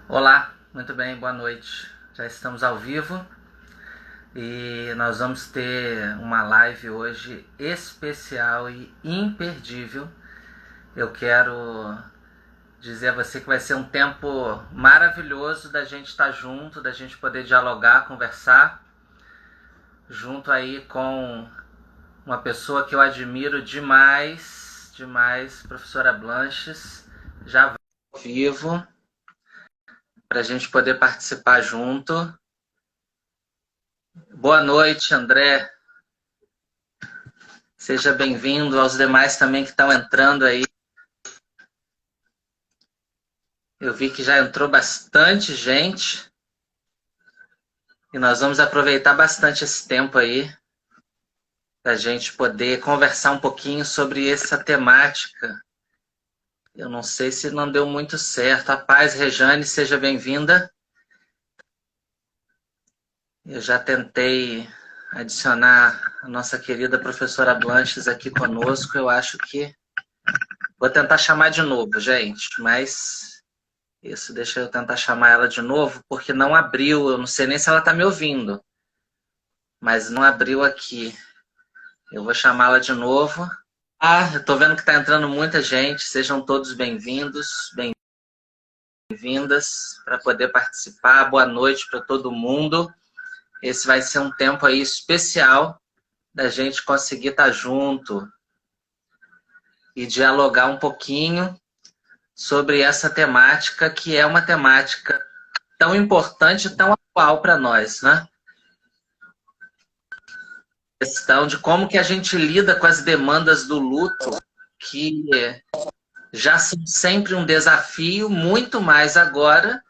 Olá, muito bem, boa noite. Já estamos ao vivo e nós vamos ter uma live hoje especial e imperdível. Eu quero dizer a você que vai ser um tempo maravilhoso da gente estar junto, da gente poder dialogar, conversar, junto aí com uma pessoa que eu admiro demais, demais, professora Blanches, já ao vivo, para a gente poder participar junto. Boa noite, André. Seja bem-vindo aos demais também que estão entrando aí. Eu vi que já entrou bastante gente e nós vamos aproveitar bastante esse tempo aí para a gente poder conversar um pouquinho sobre essa temática. Eu não sei se não deu muito certo. A paz, Rejane, seja bem-vinda. Eu já tentei adicionar a nossa querida professora Blanches aqui conosco. Eu acho que vou tentar chamar de novo, gente, mas isso, deixa eu tentar chamar ela de novo, porque não abriu. Eu não sei nem se ela está me ouvindo, mas não abriu aqui. Eu vou chamá-la de novo. Ah, eu estou vendo que está entrando muita gente. Sejam todos bem-vindos, bem-vindas para poder participar. Boa noite para todo mundo. Esse vai ser um tempo aí especial da gente conseguir estar junto e dialogar um pouquinho sobre essa temática, que é uma temática tão importante, tão atual para nós, né? Questão de como que a gente lida com as demandas do luto, que já são sempre um desafio, muito mais agora,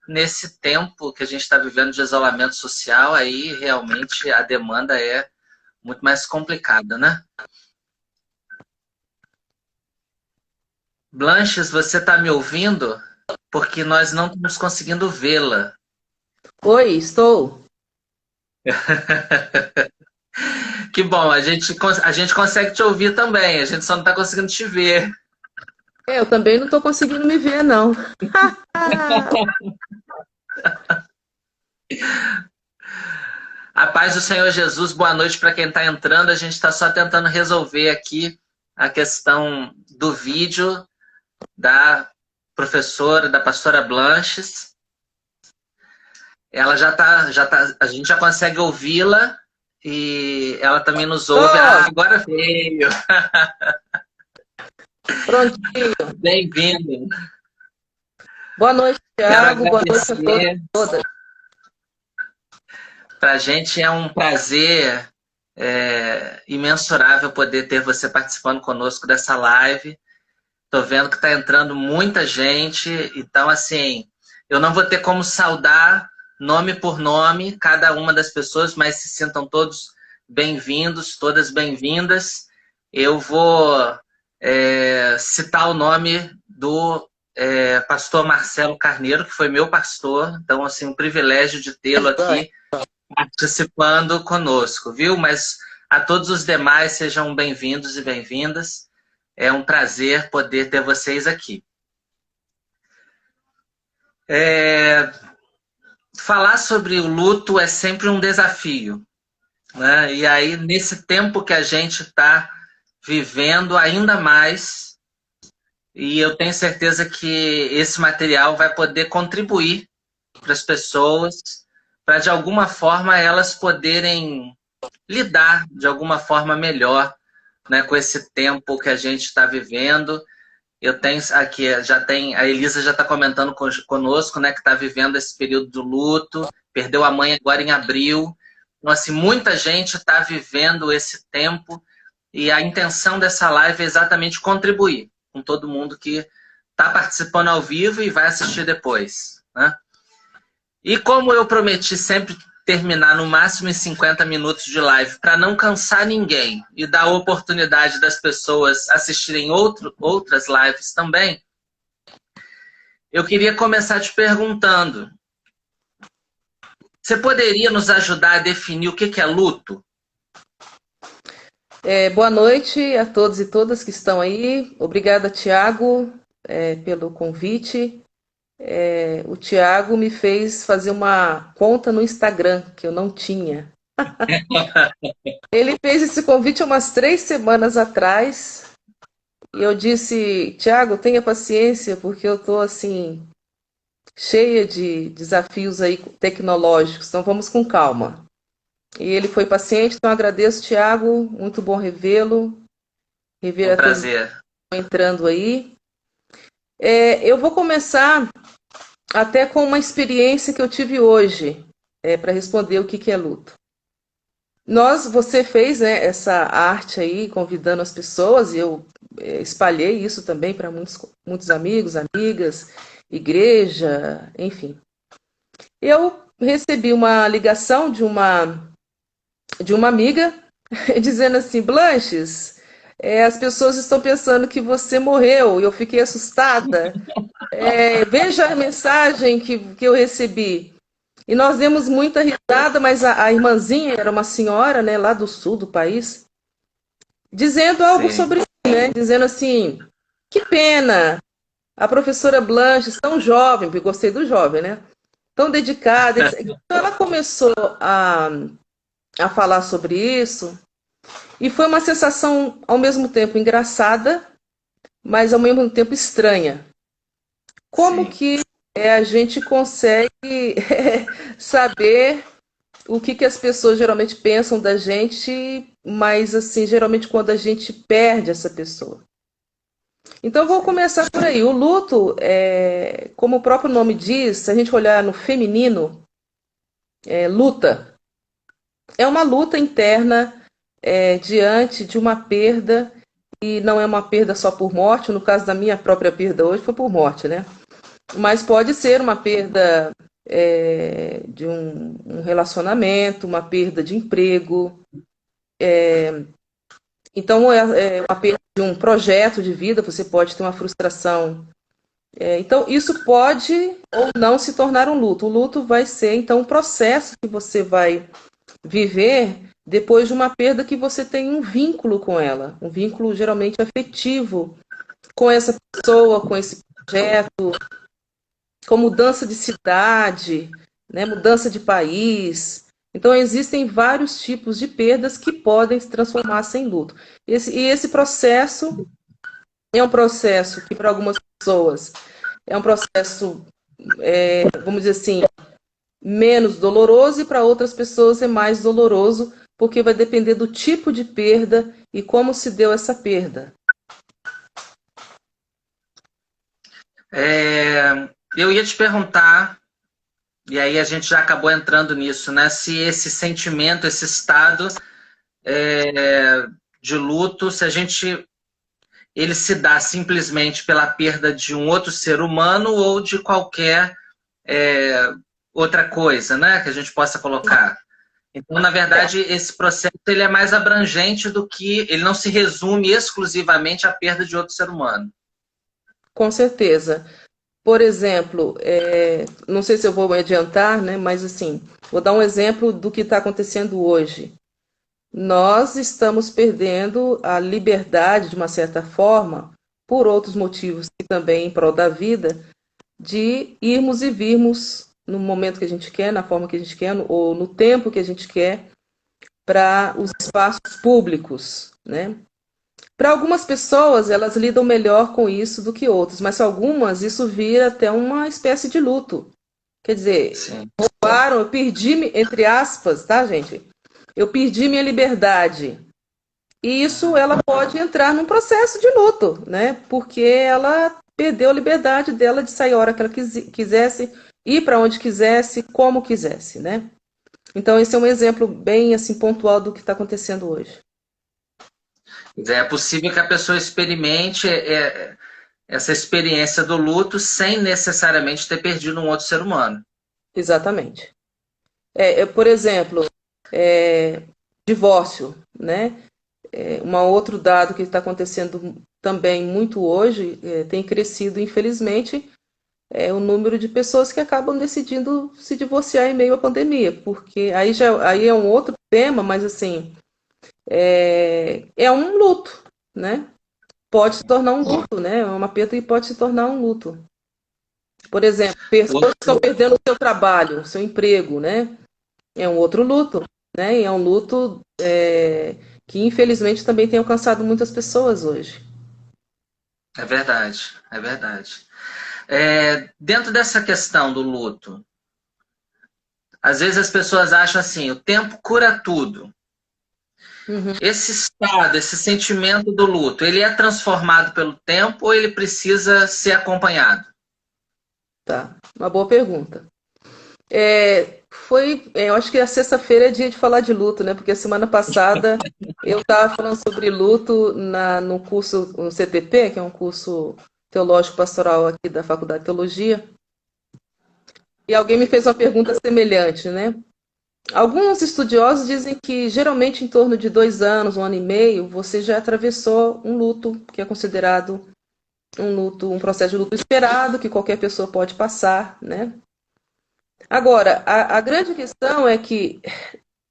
nesse tempo que a gente está vivendo de isolamento social, aí realmente a demanda é muito mais complicada, né? Blanches, você está me ouvindo? Porque nós não estamos conseguindo vê-la. Oi, estou. Que bom, a gente consegue te ouvir também, a gente só não está conseguindo te ver. Eu também não estou conseguindo me ver, não. A paz do Senhor Jesus, boa noite para quem está entrando. A gente está só tentando resolver aqui a questão do vídeo da professora, da pastora Blanches. Ela a gente já consegue ouvi-la e ela também nos ouve. Ah, Tô, agora veio. prontinho. Bem-vindo. Boa noite, Quero Thiago. Boa noite a todos agradecer. e todas. Para a gente é um prazer imensurável poder ter você participando conosco dessa live. Tô vendo que tá entrando muita gente, então assim, eu não vou ter como saudar nome por nome cada uma das pessoas, mas se sintam todos bem-vindos, todas bem-vindas. Eu vou citar o nome do pastor Marcelo Carneiro, que foi meu pastor, então assim, um privilégio de tê-lo aqui participando conosco, viu? Mas a todos os demais sejam bem-vindos e bem-vindas. É um prazer poder ter vocês aqui. É, Falar sobre o luto é sempre um desafio, né? E aí, nesse tempo que a gente está vivendo ainda mais, e eu tenho certeza que esse material vai poder contribuir para as pessoas, para de alguma forma elas poderem lidar de alguma forma melhor, né, com esse tempo que a gente está vivendo. Eu tenho aqui, já tem, a Elisa já está comentando conosco, né, que está vivendo esse período do luto, perdeu a mãe agora em abril. Então, assim, muita gente está vivendo esse tempo e a intenção dessa live é exatamente contribuir com todo mundo que está participando ao vivo e vai assistir depois, né? E como eu prometi sempre terminar no máximo em 50 minutos de live para não cansar ninguém e dar a oportunidade das pessoas assistirem outras lives também, eu queria começar te perguntando: você poderia nos ajudar a definir o que é luto? Boa noite a todos e todas que estão aí. Obrigada, Thiago, pelo convite. o Tiago me fez fazer uma conta no Instagram, que eu não tinha. Ele fez esse convite há umas 3 semanas atrás, e eu disse, Tiago, tenha paciência, porque eu estou assim, cheia de desafios aí tecnológicos, então vamos com calma. E ele foi paciente, então agradeço, Tiago, muito bom revê-lo, rever Um a todos que prazer. estão entrando aí. Eu vou começar até com uma experiência que eu tive hoje, para responder o que que é luto. Você fez, né, essa arte aí, convidando as pessoas, e eu espalhei isso também para muitos amigos, amigas, igreja, enfim. Eu recebi uma ligação de uma amiga dizendo assim, Blanches, as pessoas estão pensando que você morreu, e eu fiquei assustada. Veja a mensagem que eu recebi. E nós demos muita risada, mas a irmãzinha era uma senhora, né, lá do sul do país, dizendo algo Sim, sobre mim, né? Dizendo assim, que pena, a professora Blanche, tão jovem, porque eu gostei do jovem, né? Tão dedicada. Então ela começou a falar sobre isso, e foi uma sensação ao mesmo tempo engraçada, mas ao mesmo tempo estranha. Como sim. que a gente consegue saber o que as pessoas geralmente pensam da gente, mas assim, geralmente quando a gente perde essa pessoa. Então eu vou começar por aí. O luto, como o próprio nome diz, se a gente olhar no feminino, luta. É uma luta interna diante de uma perda, e não é uma perda só por morte, no caso da minha própria perda hoje foi por morte, né? Mas pode ser uma perda de um relacionamento, uma perda de emprego, então é uma perda de um projeto de vida, você pode ter uma frustração. Então, isso pode ou não se tornar um luto. O luto vai ser, então, um processo que você vai viver depois de uma perda que você tem um vínculo com ela, um vínculo geralmente afetivo com essa pessoa, com esse projeto, com mudança de cidade, né, mudança de país. Então, existem vários tipos de perdas que podem se transformar em luto. Esse processo é um processo que, para algumas pessoas, é um processo, vamos dizer assim, menos doloroso, e para outras pessoas é mais doloroso, porque vai depender do tipo de perda e como se deu essa perda. Eu ia te perguntar, e aí a gente já acabou entrando nisso, né? Se esse sentimento, esse estado de luto, se a gente ele se dá simplesmente pela perda de um outro ser humano ou de qualquer outra coisa, né? Que a gente possa colocar. Então, na verdade, esse processo ele é mais abrangente do que ele não se resume exclusivamente à perda de outro ser humano. Com certeza. Por exemplo, não sei se eu vou me adiantar, né, mas assim, vou dar um exemplo do que está acontecendo hoje. Nós estamos perdendo a liberdade, de uma certa forma, por outros motivos e também em prol da vida, de irmos e virmos no momento que a gente quer, na forma que a gente quer, ou no tempo que a gente quer, para os espaços públicos, né? Para algumas pessoas, elas lidam melhor com isso do que outras, mas para algumas isso vira até uma espécie de luto. Quer dizer, Sim. roubaram, eu perdi, entre aspas, tá, gente? Eu perdi minha liberdade. E isso ela pode entrar num processo de luto, né? Porque ela perdeu a liberdade dela de sair a hora que ela quisesse, ir para onde quisesse, como quisesse, né? Então esse é um exemplo bem assim pontual do que está acontecendo hoje. É possível que a pessoa experimente essa experiência do luto sem necessariamente ter perdido um outro ser humano. Exatamente. Por exemplo, divórcio, né? Um outro dado que está acontecendo também muito hoje, tem crescido, infelizmente, o número de pessoas que acabam decidindo se divorciar em meio à pandemia, porque aí é um outro tema, mas assim, é um luto, né? Pode se tornar um luto, né? É uma perda que pode se tornar um luto. Por exemplo, pessoas que estão perdendo o seu trabalho, o seu emprego, né? É um outro luto, né? E é um luto que, infelizmente, também tem alcançado muitas pessoas hoje. É verdade, é verdade. Dentro dessa questão do luto, às vezes as pessoas acham assim, o tempo cura tudo. Uhum. Esse estado, esse sentimento do luto, ele é transformado pelo tempo ou ele precisa ser acompanhado? Tá, uma boa pergunta. Eu acho que a sexta-feira é dia de falar de luto, né? Porque a semana passada eu estava falando sobre luto no curso, no CTP, que é um curso teológico pastoral aqui da Faculdade de Teologia, e alguém me fez uma pergunta semelhante, né? Alguns estudiosos dizem que geralmente em torno de 2 anos, 1 ano e meio, você já atravessou um luto, que é considerado um luto, um processo de luto esperado, que qualquer pessoa pode passar, né? Agora, a grande questão é que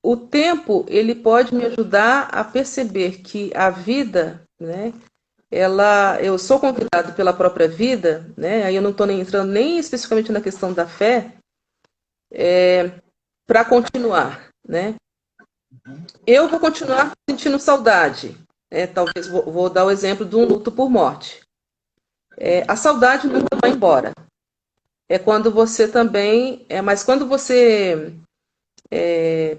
o tempo ele pode me ajudar a perceber que a vida, né? Eu sou convidado pela própria vida, né? Aí eu não estou entrando nem especificamente na questão da fé, para continuar, né? Eu vou continuar sentindo saudade. Talvez vou dar o exemplo de um luto por morte. A saudade nunca vai embora. É quando você também, mas quando você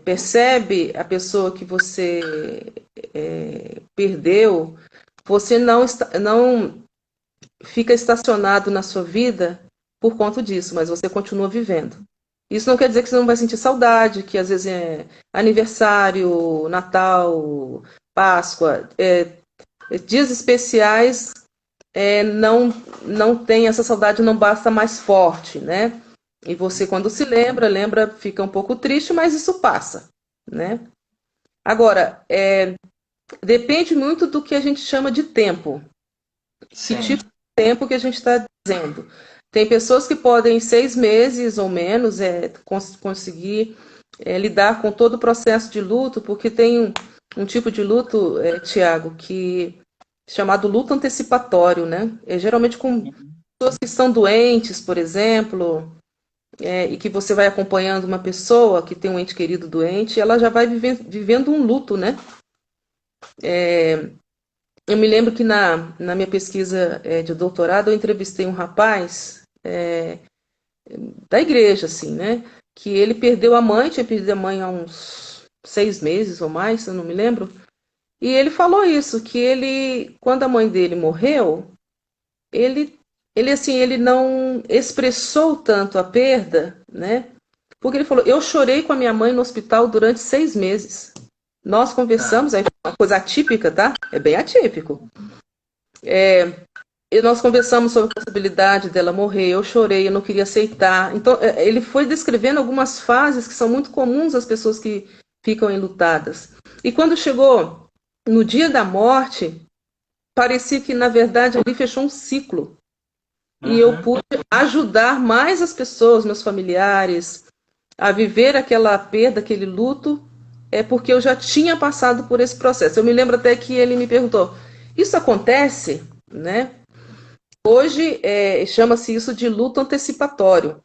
percebe a pessoa que você perdeu, você não fica estacionado na sua vida por conta disso, mas você continua vivendo. Isso não quer dizer que você não vai sentir saudade, que às vezes é aniversário, Natal, Páscoa, dias especiais, não tem essa saudade, não basta mais forte, né? E você, quando se lembra, fica um pouco triste, mas isso passa, né? Agora, depende muito do que a gente chama de tempo. Sim. Que tipo de tempo que a gente está dizendo? Tem pessoas que podem, em 6 meses ou menos, conseguir lidar com todo o processo de luto, porque tem um tipo de luto, Tiago, que chamado luto antecipatório, né? Geralmente com pessoas que estão doentes, por exemplo, e que você vai acompanhando uma pessoa que tem um ente querido doente, ela já vai vivendo um luto, né? Eu me lembro que na minha pesquisa de doutorado eu entrevistei um rapaz da igreja, assim, né? Que ele perdeu a mãe, tinha perdido a mãe há uns 6 meses ou mais, eu não me lembro. E ele falou isso, que quando a mãe dele morreu, ele não expressou tanto a perda, né? Porque ele falou, eu chorei com a minha mãe no hospital durante 6 meses. Nós conversamos, é uma coisa atípica, tá? É bem atípico. E nós conversamos sobre a possibilidade dela morrer, eu chorei, eu não queria aceitar. Então, ele foi descrevendo algumas fases que são muito comuns às pessoas que ficam enlutadas. E quando chegou no dia da morte, parecia que, na verdade, ali fechou um ciclo. E eu pude ajudar mais as pessoas, meus familiares, a viver aquela perda, aquele luto, porque eu já tinha passado por esse processo. Eu me lembro até que ele me perguntou, isso acontece, né? Hoje chama-se isso de luto antecipatório,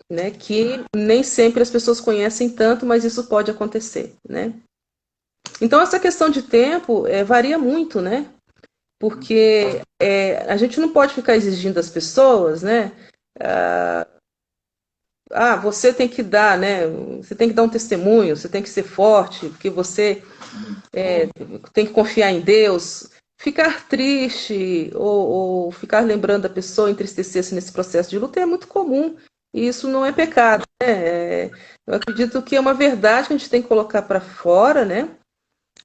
né? Que nem sempre as pessoas conhecem tanto, mas isso pode acontecer, né? Então essa questão de tempo varia muito, né? Porque a gente não pode ficar exigindo das pessoas, né? Você tem que dar, né? Você tem que dar um testemunho, você tem que ser forte, porque você tem que confiar em Deus. Ficar triste ou ficar lembrando da pessoa, entristecer-se nesse processo de luta é muito comum. E isso não é pecado, né? Eu acredito que é uma verdade que a gente tem que colocar para fora, né?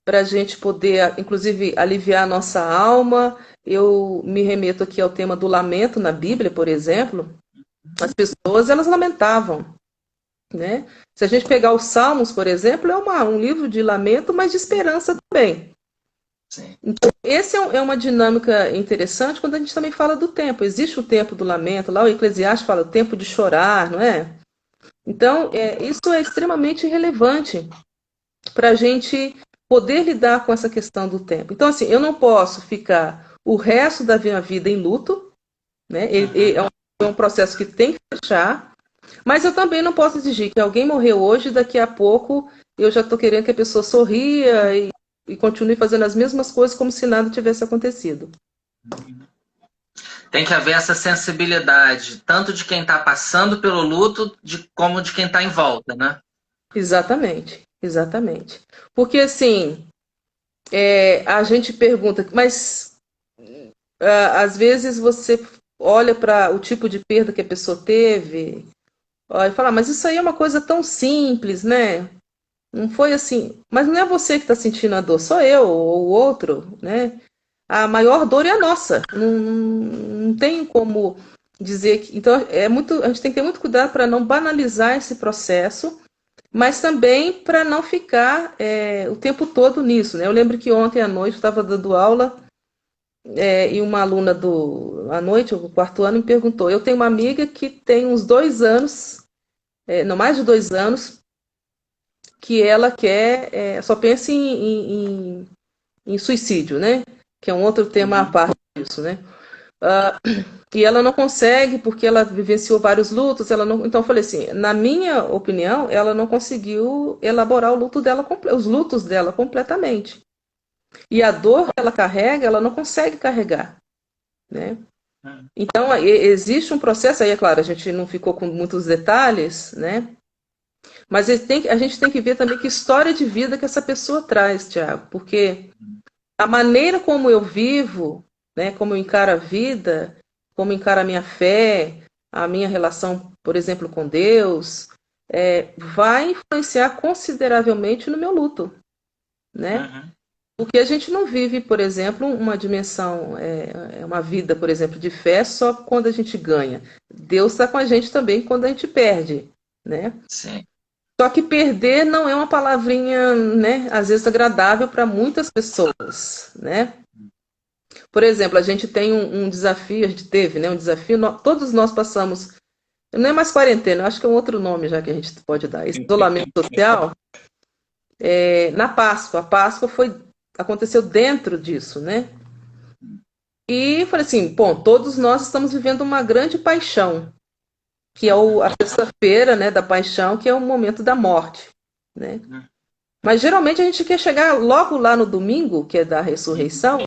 Para a gente poder, inclusive, aliviar a nossa alma. Eu me remeto aqui ao tema do lamento na Bíblia, por exemplo. As pessoas, elas lamentavam, né? Se a gente pegar os Salmos, por exemplo, é um livro de lamento, mas de esperança também. Sim. Então, essa é uma dinâmica interessante quando a gente também fala do tempo. Existe o tempo do lamento, lá o Eclesiastes fala o tempo de chorar, não é? Então, isso é extremamente relevante para a gente poder lidar com essa questão do tempo. Então, assim, eu não posso ficar o resto da minha vida em luto, né? foi um processo que tem que fechar, mas eu também não posso exigir que alguém morreu hoje, daqui a pouco eu já estou querendo que a pessoa sorria e continue fazendo as mesmas coisas como se nada tivesse acontecido. Tem que haver essa sensibilidade, tanto de quem está passando pelo luto, como de quem está em volta, né? Exatamente, exatamente. Porque assim, a gente pergunta, mas às vezes você olha para o tipo de perda que a pessoa teve, ó, e fala, mas isso aí é uma coisa tão simples, né? Não foi assim. Mas não é você que está sentindo a dor, sou eu ou o outro, né? A maior dor é a nossa. Não tem como dizer que. Então, a gente tem que ter muito cuidado para não banalizar esse processo, mas também para não ficar o tempo todo nisso, né? Eu lembro que ontem à noite eu estava dando aula e uma aluna à noite, o quarto ano, me perguntou. Eu tenho uma amiga que tem uns 2 anos, não mais de 2 anos, que ela só pensa em suicídio, né? Que é um outro tema à parte disso, né? E ela não consegue, porque ela vivenciou vários lutos, ela não. Então eu falei assim, na minha opinião, ela não conseguiu elaborar o luto dela, os lutos dela completamente. E a dor que ela carrega, ela não consegue carregar, né? Então existe um processo aí, é claro, a gente não ficou com muitos detalhes, né? Mas a gente tem que ver também que história de vida que essa pessoa traz, Tiago, porque a maneira como eu vivo, né, como eu encaro a vida, como eu encaro a minha fé, a minha relação, por exemplo, com Deus, vai influenciar consideravelmente no meu luto, né? Uhum. Porque a gente não vive, por exemplo, uma dimensão, uma vida, por exemplo, de fé só quando a gente ganha. Deus está com a gente também quando a gente perde, né? Sim. Só que perder não é uma palavrinha, né, às vezes agradável para muitas pessoas, né? Por exemplo, a gente tem um desafio, a gente teve, né, um desafio, todos nós passamos, não é mais quarentena, eu acho que é um outro nome já que a gente pode dar, esse isolamento social, na Páscoa. A Páscoa aconteceu dentro disso, né? E falei assim, bom, todos nós estamos vivendo uma grande paixão, que é a sexta-feira, né, da paixão, que é o momento da morte, né? Mas geralmente a gente quer chegar logo lá no domingo, que é da ressurreição,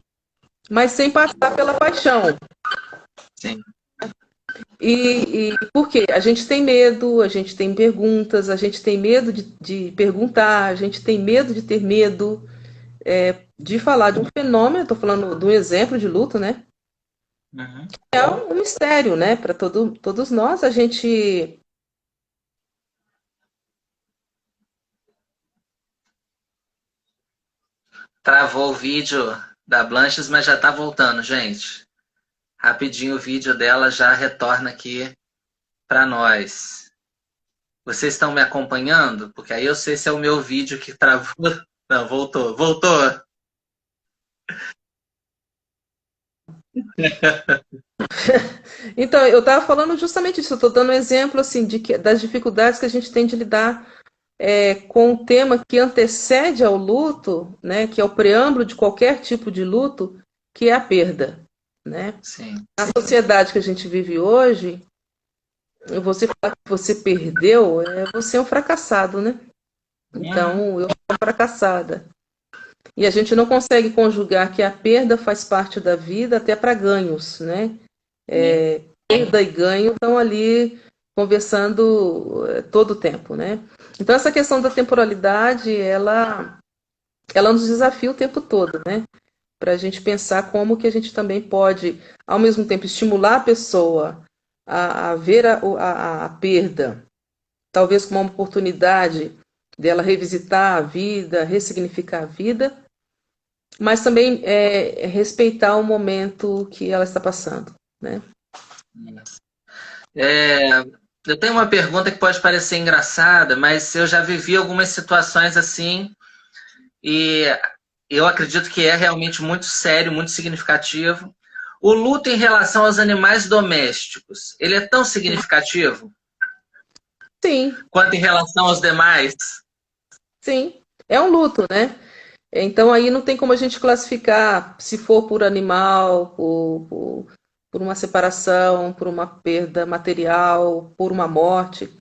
mas sem passar pela paixão. Sim. E por quê? A gente tem medo, a gente tem perguntas, a gente tem medo de perguntar, a gente tem medo de ter medo de falar de um fenômeno, estou falando de um exemplo de luto, né? Uhum. É um mistério, né? Para todos nós, a gente. Travou o vídeo da Blanches, mas já está voltando, gente. Rapidinho o vídeo dela já retorna aqui para nós. Vocês estão me acompanhando? Porque aí eu sei se é o meu vídeo que travou. Não, voltou, voltou. Então, eu estava falando justamente disso, eu estou dando um exemplo assim, das dificuldades que a gente tem de lidar com o tema que antecede ao luto, né, que é o preâmbulo de qualquer tipo de luto, que é a perda, né? Sim. Na sociedade que a gente vive hoje, você falar que você perdeu, você é um fracassado, né? Então, eu sou uma fracassada. E a gente não consegue conjugar que a perda faz parte da vida até para ganhos, né? Perda e ganho estão ali conversando todo o tempo, né? Então, essa questão da temporalidade, ela nos desafia o tempo todo, né? Para a gente pensar como que a gente também pode, ao mesmo tempo, estimular a pessoa a ver a perda, talvez como uma oportunidade dela revisitar a vida, ressignificar a vida, mas também respeitar o momento que ela está passando, né? Eu tenho uma pergunta que pode parecer engraçada, mas eu já vivi algumas situações assim e eu acredito que é realmente muito sério, muito significativo. O luto em relação aos animais domésticos, ele é tão significativo Sim, quanto em relação aos demais? sim. É um luto, né? Então aí não tem como a gente classificar se for por animal, por uma separação, por uma perda material, por uma morte.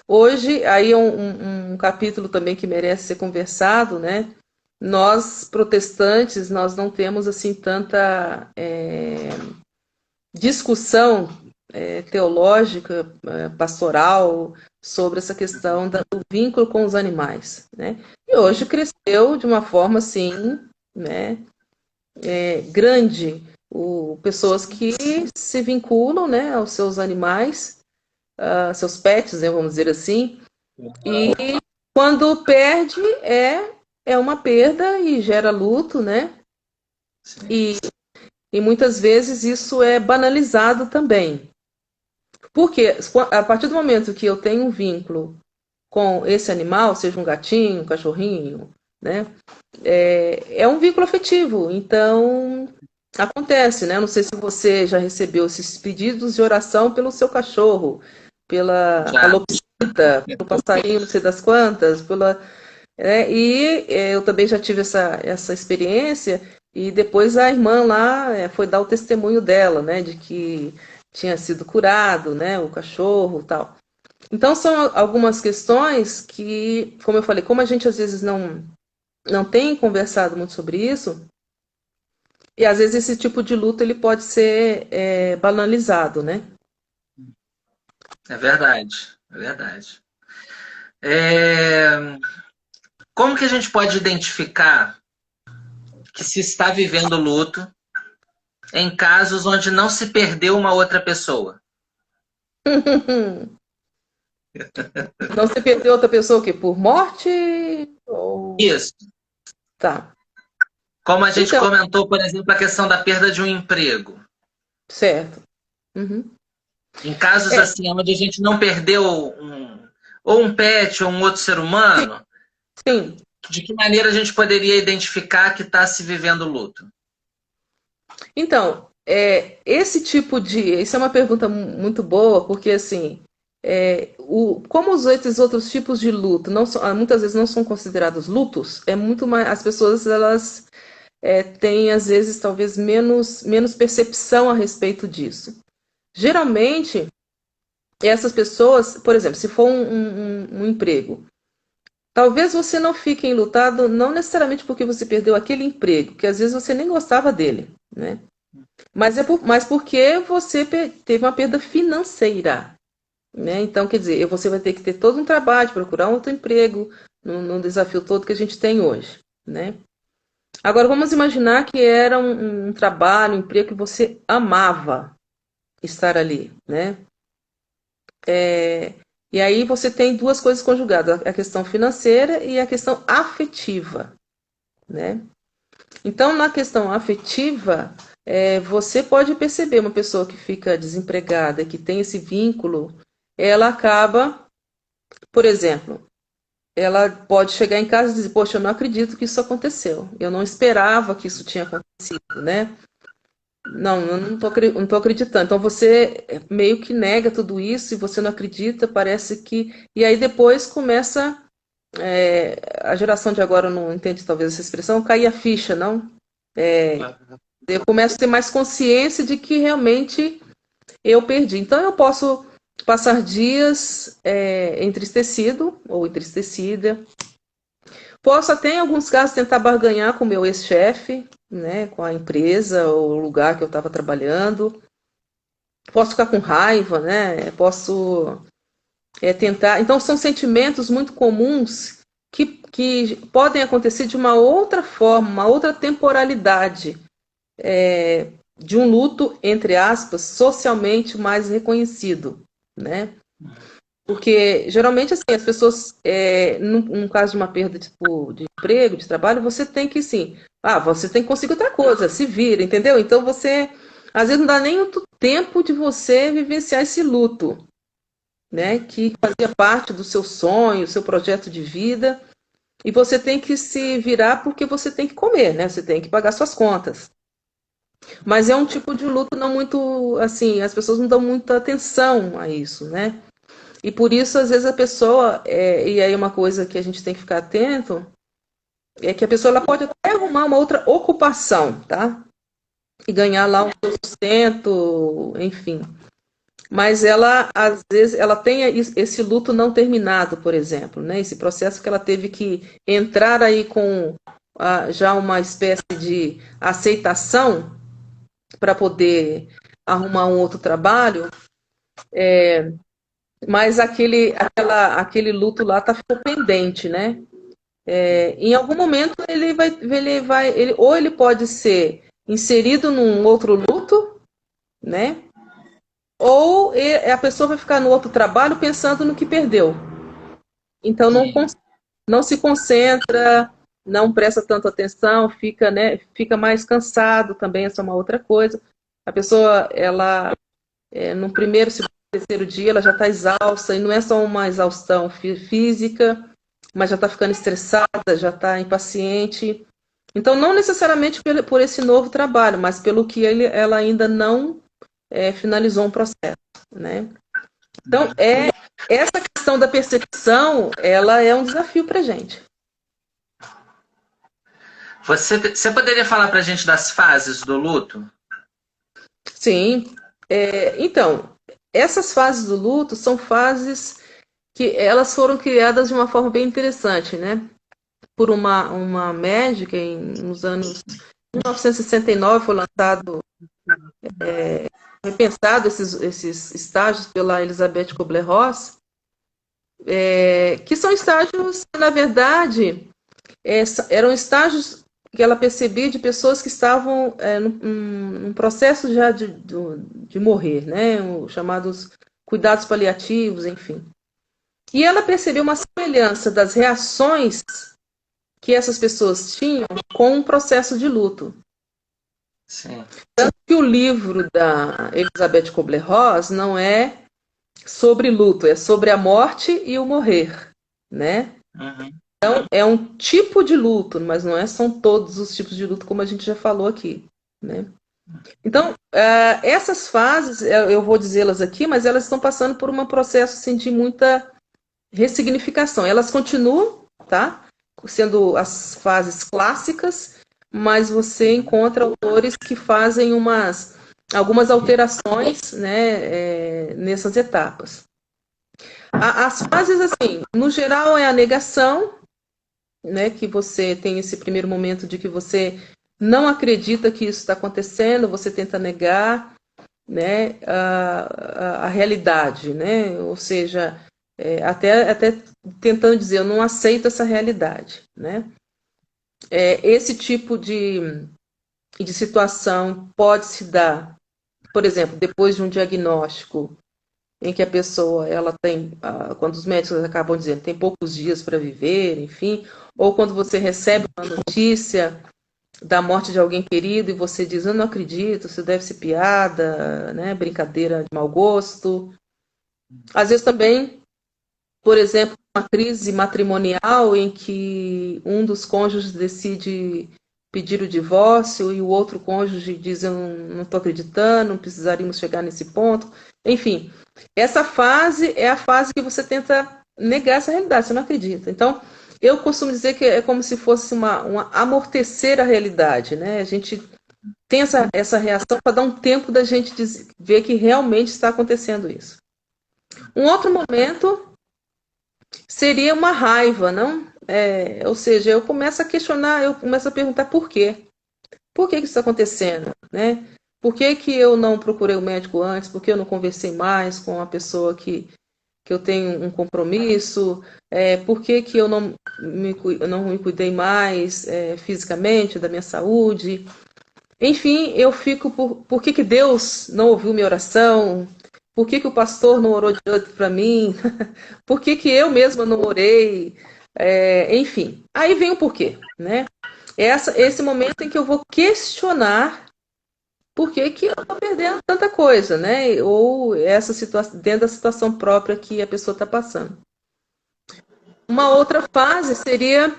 Hoje, aí é um capítulo também que merece ser conversado, né? Nós, protestantes, nós não temos assim tanta discussão teológica, pastoral, sobre essa questão do vínculo com os animais, né? E hoje cresceu de uma forma assim, né, grande, pessoas que se vinculam, né, aos seus animais, seus pets, né, vamos dizer assim, e quando perde é uma perda e gera luto, né? E muitas vezes isso é banalizado também. Porque a partir do momento que eu tenho um vínculo com esse animal, seja um gatinho, um cachorrinho, né? É um vínculo afetivo. Então, acontece, né? Não sei se você já recebeu esses pedidos de oração pelo seu cachorro, pela Já. calopsita, pelo passarinho, não sei das quantas, eu também já tive essa experiência, e depois a irmã lá foi dar o testemunho dela, né? De que tinha sido curado, né? O cachorro e tal. Então, são algumas questões que, como eu falei, como a gente às vezes não tem conversado muito sobre isso, e às vezes esse tipo de luta ele pode ser banalizado, né? É verdade, é verdade. Como que a gente pode identificar que se está vivendo luto em casos onde não se perdeu uma outra pessoa? Não se perdeu outra pessoa o quê? Por morte? Isso. Tá. Como a gente Então, comentou, por exemplo, a questão da perda de um emprego. certo. Uhum. Em casos assim, onde a gente não perdeu ou um pet ou um outro ser humano, Sim. de que maneira a gente poderia identificar que está se vivendo luto? Então, isso é uma pergunta muito boa, porque assim, como esses outros tipos de luto muitas vezes não são considerados lutos, é muito mais, as pessoas elas têm às vezes talvez menos percepção a respeito disso. Geralmente, essas pessoas, por exemplo, se for um emprego, talvez você não fique enlutado não necessariamente porque você perdeu aquele emprego, que às vezes você nem gostava dele, né? Mas porque você teve uma perda financeira, né? Então, quer dizer, você vai ter que ter todo um trabalho, procurar um outro emprego, no desafio todo que a gente tem hoje, né? Agora, vamos imaginar que era um trabalho, um emprego que você amava estar ali, né? E aí você tem duas coisas conjugadas, a questão financeira e a questão afetiva, né? Então, na questão afetiva, você pode perceber uma pessoa que fica desempregada, que tem esse vínculo, ela acaba, por exemplo, ela pode chegar em casa e dizer, poxa, eu não acredito que isso aconteceu. Eu não esperava que isso tinha acontecido, né? Não, eu não tô acreditando. Então você meio que nega tudo isso e você não acredita, parece que. E aí depois começa. A geração de agora não entende talvez essa expressão, cair a ficha, não? Eu começo a ter mais consciência de que realmente eu perdi. Então eu posso passar dias entristecido ou entristecida. Posso até, em alguns casos, tentar barganhar com o meu ex-chefe, né, com a empresa ou o lugar que eu estava trabalhando. Posso ficar com raiva, né? Posso tentar. Então, são sentimentos muito comuns que podem acontecer de uma outra forma, uma outra temporalidade, de um luto, entre aspas, socialmente mais reconhecido, né? Porque, geralmente, assim, as pessoas, num caso de uma perda de emprego, de trabalho, você tem que, sim, você tem que conseguir outra coisa, se vira, entendeu? Então, você, às vezes, não dá nem o tempo de você vivenciar esse luto, né? Que fazia parte do seu sonho, seu projeto de vida, e você tem que se virar porque você tem que comer, né? Você tem que pagar suas contas. Mas é um tipo de luto não muito, assim, as pessoas não dão muita atenção a isso, né? E por isso, às vezes, a pessoa, e aí uma coisa que a gente tem que ficar atento, é que a pessoa ela pode até arrumar uma outra ocupação, tá? e ganhar lá um seu sustento, enfim. Mas ela, às vezes, ela tem esse luto não terminado, por exemplo, né? Esse processo que ela teve que entrar aí com já uma espécie de aceitação para poder arrumar um outro trabalho, mas aquele luto lá ficou pendente, né? Em algum momento ou ele pode ser inserido num outro luto, né? Ou a pessoa vai ficar no outro trabalho pensando no que perdeu. Então não se concentra, não presta tanta atenção, fica, né, fica mais cansado também, essa é uma outra coisa. A pessoa, ela, no primeiro, segundo, terceiro dia, ela já está exausta, e não é só uma exaustão física, mas já está ficando estressada, já está impaciente. Então, não necessariamente por esse novo trabalho, mas pelo que ela ainda não finalizou um processo, né? Então, essa questão da percepção, ela é um desafio para a gente. Você poderia falar para a gente das fases do luto? Sim. Então, essas fases do luto são fases que elas foram criadas de uma forma bem interessante, né? Por uma médica nos anos 1969 foi lançado, repensado esses estágios pela Elizabeth Kubler-Ross, que são estágios que, na verdade, eram estágios que ela percebia de pessoas que estavam num processo já de morrer, né? Os chamados cuidados paliativos, enfim. E ela percebeu uma semelhança das reações que essas pessoas tinham com o processo de luto. Sim. Tanto que o livro da Elizabeth Kubler-Ross não é sobre luto, é sobre a morte e o morrer, né? Uhum. Então, é um tipo de luto, mas não são todos os tipos de luto, como a gente já falou aqui, né? Então, essas fases, eu vou dizê-las aqui, mas elas estão passando por um processo assim, de muita ressignificação. Elas continuam, tá? Sendo as fases clássicas, mas você encontra autores que fazem algumas alterações, né, nessas etapas. As fases, assim, no geral, é a negação, né, que você tem esse primeiro momento de que você não acredita que isso está acontecendo, você tenta negar, né, a realidade, né, ou seja, até tentando dizer, eu não aceito essa realidade, né. Esse tipo de situação pode se dar, por exemplo, depois de um diagnóstico em que a pessoa, ela tem, quando os médicos acabam dizendo, tem poucos dias para viver, enfim, ou quando você recebe uma notícia da morte de alguém querido e você diz, eu não acredito, isso deve ser piada, né, brincadeira de mau gosto. Às vezes também, por exemplo, uma crise matrimonial em que um dos cônjuges decide pedir o divórcio e o outro cônjuge diz, eu não estou acreditando, não precisaríamos chegar nesse ponto. Enfim, essa fase é a fase que você tenta negar essa realidade, você não acredita. Então, eu costumo dizer que é como se fosse uma amortecer a realidade, né? A gente tem essa reação para dar um tempo da gente ver que realmente está acontecendo isso. Um outro momento seria uma raiva, não? Ou seja, eu começo a questionar, eu começo a perguntar por quê? Por que isso está acontecendo, né? Por que eu não procurei o médico antes? Por que eu não conversei mais com a pessoa que eu tenho um compromisso? Por que eu não me cuidei mais fisicamente da minha saúde? Enfim, eu fico por que Deus não ouviu minha oração? Por que o pastor não orou direito para mim? Por que eu mesma não orei? Enfim, aí vem o porquê, né? Esse momento em que eu vou questionar por que eu estou perdendo tanta coisa, né? Ou essa situação, dentro da situação própria que a pessoa está passando. Uma outra fase seria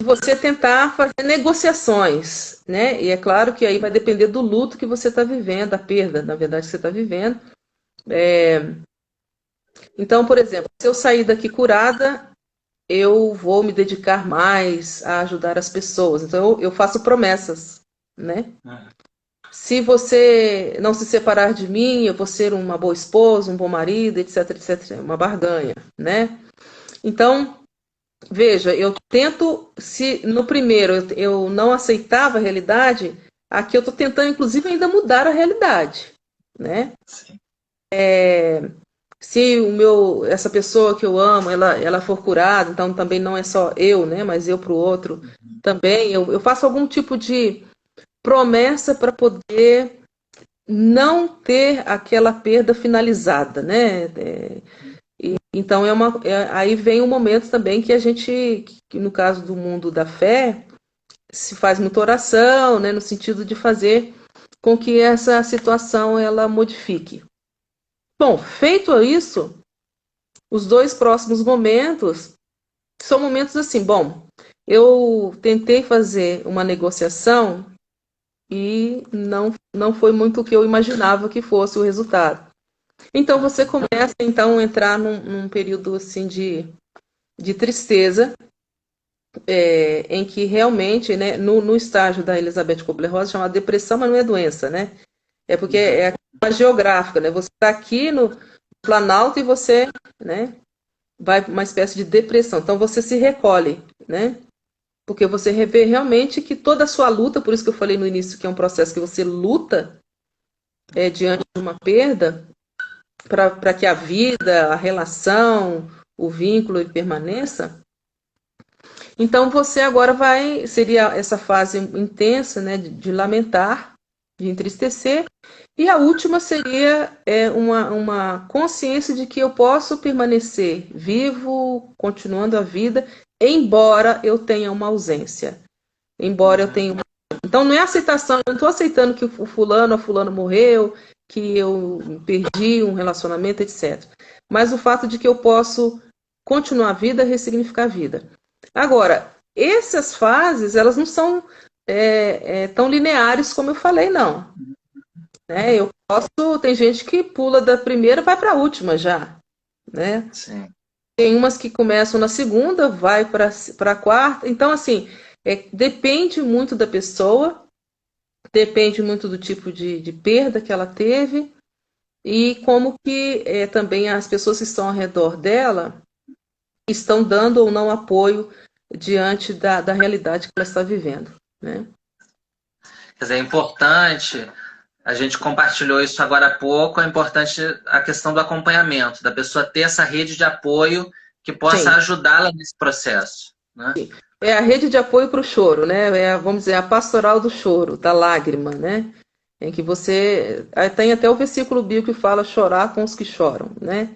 você tentar fazer negociações, né? E é claro que aí vai depender do luto que você está vivendo, da perda, na verdade, que você está vivendo. Então, por exemplo, se eu sair daqui curada, eu vou me dedicar mais a ajudar as pessoas. Então, eu faço promessas, né? Se você não se separar de mim, eu vou ser uma boa esposa, um bom marido, etc, etc, uma barganha, né? Então, veja, eu tento, se no primeiro eu não aceitava a realidade, aqui eu estou tentando, inclusive, ainda mudar a realidade, né? Sim. Se essa pessoa que eu amo, ela for curada, então também não é só eu, né? Mas eu para o outro também. Eu faço algum tipo de promessa para poder não ter aquela perda finalizada, né? Então aí vem um momento também que a gente, que no caso do mundo da fé, se faz muita oração, né? No sentido de fazer com que essa situação ela modifique. Bom, feito isso, os dois próximos momentos são momentos assim, bom, eu tentei fazer uma negociação e não foi muito o que eu imaginava que fosse o resultado. Então você começa então a entrar num período assim de tristeza, em que realmente, né, no estágio da Elizabeth Kubler-Ross, chama depressão, mas não é doença, né? É porque é a geográfica, né? Você está aqui no Planalto e você, né, vai para uma espécie de depressão. Então você se recolhe, né? Porque você revê realmente que toda a sua luta, por isso que eu falei no início que é um processo que você luta diante de uma perda, para que a vida, a relação, o vínculo ele permaneça. Então você agora seria essa fase intensa, né, de lamentar, de entristecer, e a última seria uma consciência de que eu posso permanecer vivo, continuando a vida, embora eu tenha uma ausência, embora eu tenha uma... Então não é aceitação, eu não estou aceitando que o fulano ou fulano morreu, que eu perdi um relacionamento, etc. Mas o fato de que eu posso continuar a vida, ressignificar a vida. Agora, essas fases, elas não são tão lineares como eu falei, não. Né? Tem gente que pula da primeira e vai para a última já. Né? Sim. Tem umas que começam na segunda, vai para a quarta. Então, assim, depende muito da pessoa, depende muito do tipo de perda que ela teve e como que também as pessoas que estão ao redor dela estão dando ou não apoio diante da realidade que ela está vivendo. Né? Quer dizer, é importante, a gente compartilhou isso agora há pouco, é importante a questão do acompanhamento, da pessoa ter essa rede de apoio que possa ajudá-la nesse processo. Né? É a rede de apoio para o choro, né? Vamos dizer, a pastoral do choro, da lágrima, né? Em que você... Tem até o versículo bíblico que fala chorar com os que choram, né?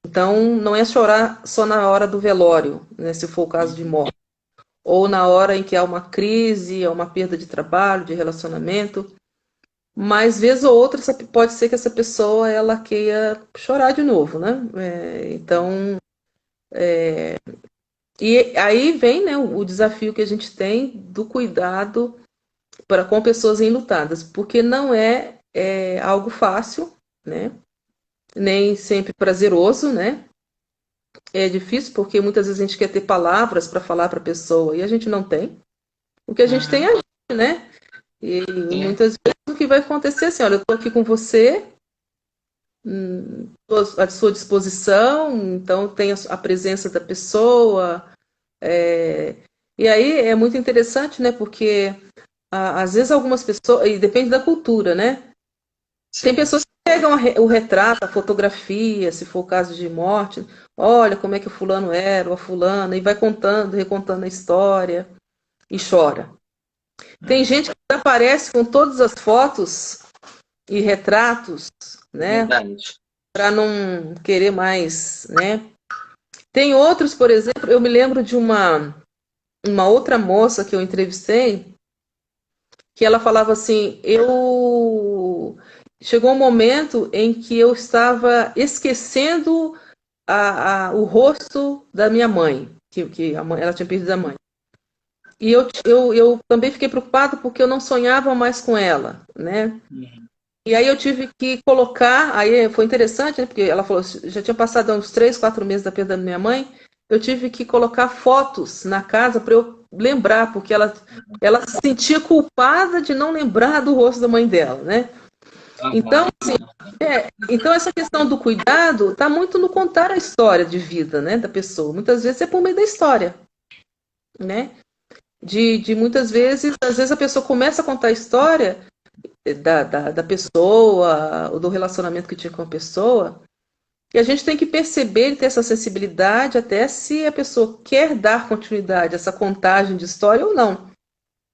Então, não é chorar só na hora do velório, né? Se for o caso de morte. Ou na hora em que há uma crise, há uma perda de trabalho, de relacionamento. Mas, vez ou outra, pode ser que essa pessoa ela queira chorar de novo, né? Então... E aí vem, né, o desafio que a gente tem do cuidado com pessoas enlutadas, porque não é algo fácil, né? Nem sempre prazeroso, né? É difícil porque muitas vezes a gente quer ter palavras para falar para a pessoa e a gente não tem. O que a gente tem é a gente, né? E muitas vezes o que vai acontecer é assim, olha, eu estou aqui com você, estou à sua disposição, então tem a presença da pessoa. E aí é muito interessante, né? Porque às vezes algumas pessoas, e depende da cultura, né? Sim. Tem pessoas que pegam o retrato, a fotografia, se for o caso de morte, olha como é que o fulano era, ou a fulana, e vai contando, recontando a história, e chora. Tem gente que aparece com todas as fotos e retratos, né? Para não querer mais, né? Tem outros, por exemplo, eu me lembro de uma outra moça que eu entrevistei, que ela falava assim, chegou um momento em que eu estava esquecendo o rosto da minha mãe, que ela tinha perdido a mãe. E eu também fiquei preocupada porque eu não sonhava mais com ela, né? E aí eu tive que colocar, aí foi interessante, né? Porque ela falou, já tinha passado uns 3, 4 meses da perda da minha mãe, eu tive que colocar fotos na casa para eu lembrar, porque ela se sentia culpada de não lembrar do rosto da mãe dela, né? Então, assim, então essa questão do cuidado está muito no contar a história de vida, né, da pessoa. Muitas vezes é por meio da história, né? De muitas vezes, às vezes a pessoa começa a contar a história da pessoa, ou do relacionamento que tinha com a pessoa, e a gente tem que perceber e ter essa sensibilidade até se a pessoa quer dar continuidade a essa contagem de história ou não.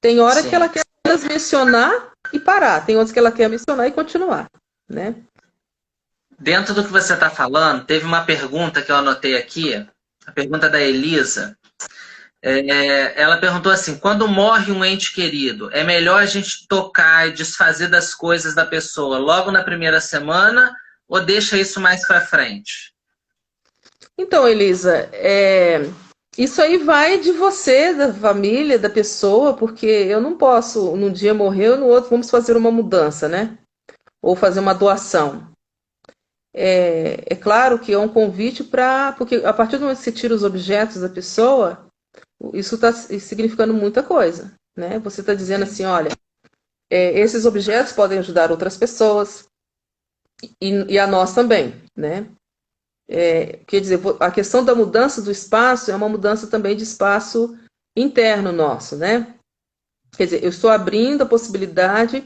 Tem hora Sim. que ela quer apenas mencionar e parar, tem outras que ela quer mencionar e continuar, né? Dentro do que você está falando, teve uma pergunta que eu anotei aqui, a pergunta da Elisa. Ela perguntou assim: quando morre um ente querido, é melhor a gente tocar e desfazer das coisas da pessoa logo na primeira semana ou deixa isso mais para frente? Então, Elisa, isso aí vai de você, da família, da pessoa, porque eu não posso, num dia morrer, no outro vamos fazer uma mudança, né? Ou fazer uma doação. É claro que é um convite para. Porque a partir do momento que você tira os objetos da pessoa, isso está significando muita coisa, né? Você está dizendo assim: olha, esses objetos podem ajudar outras pessoas e a nós também, né? Quer dizer, a questão da mudança do espaço é uma mudança também de espaço interno nosso, né? Quer dizer, eu estou abrindo a possibilidade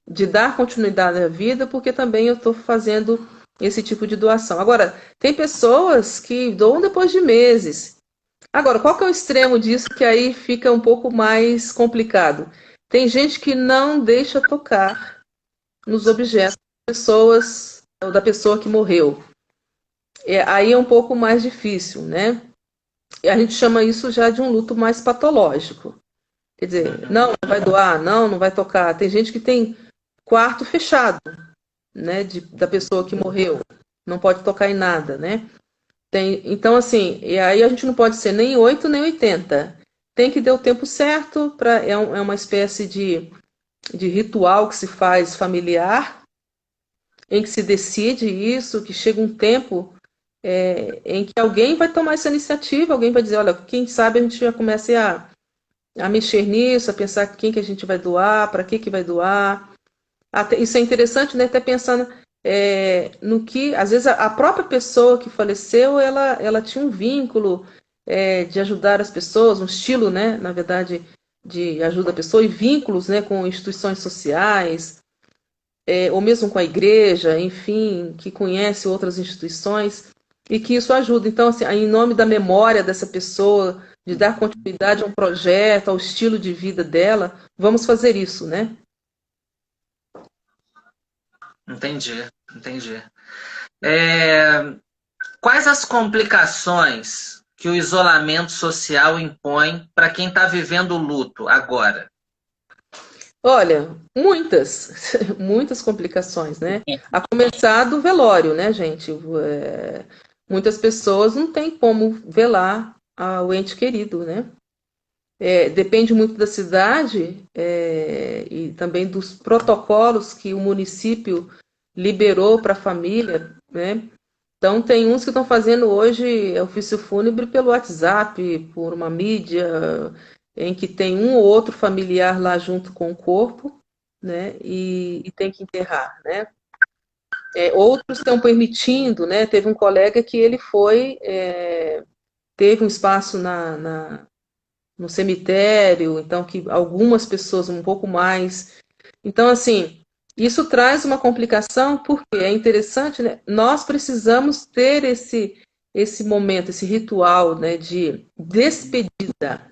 de dar continuidade à vida, porque também eu estou fazendo esse tipo de doação. Agora, tem pessoas que doam depois de meses. Agora, qual que é o extremo disso que aí fica um pouco mais complicado? Tem gente que não deixa tocar nos objetos das pessoas, ou da pessoa que morreu. Aí é um pouco mais difícil, né? E a gente chama isso já de um luto mais patológico. Quer dizer, não vai doar, não vai tocar. Tem gente que tem quarto fechado, né, da pessoa que morreu. Não pode tocar em nada, né? Então, assim, e aí a gente não pode ser nem 8 nem 80. Tem que ter o tempo certo, é uma espécie de ritual que se faz familiar, em que se decide isso, que chega um tempo em que alguém vai tomar essa iniciativa, alguém vai dizer, olha, quem sabe a gente já comece a mexer nisso, a pensar quem que a gente vai doar, para que vai doar. Isso é interessante, né? Até pensando no que, às vezes, a própria pessoa que faleceu, ela tinha um vínculo de ajudar as pessoas, um estilo, né? Na verdade, de ajuda à pessoa, e vínculos, né, com instituições sociais, ou mesmo com a igreja, enfim, que conhece outras instituições, e que isso ajuda. Então, assim, em nome da memória dessa pessoa, de dar continuidade a um projeto, ao estilo de vida dela, vamos fazer isso, né? Entendi. Quais as complicações que o isolamento social impõe para quem está vivendo o luto agora? Olha, muitas, muitas complicações, né? A começar do velório, né, gente? Muitas pessoas não têm como velar o ente querido, né? Depende muito da cidade e também dos protocolos que o município liberou para a família, né? Então, tem uns que estão fazendo hoje ofício fúnebre pelo WhatsApp, por uma mídia, em que tem um ou outro familiar lá junto com o corpo, né? E tem que enterrar, né? Outros estão permitindo, né? Teve um colega que ele teve um espaço no cemitério, então que algumas pessoas um pouco mais. Então, assim, isso traz uma complicação porque é interessante, né? Nós precisamos ter esse momento, esse ritual, né, de despedida.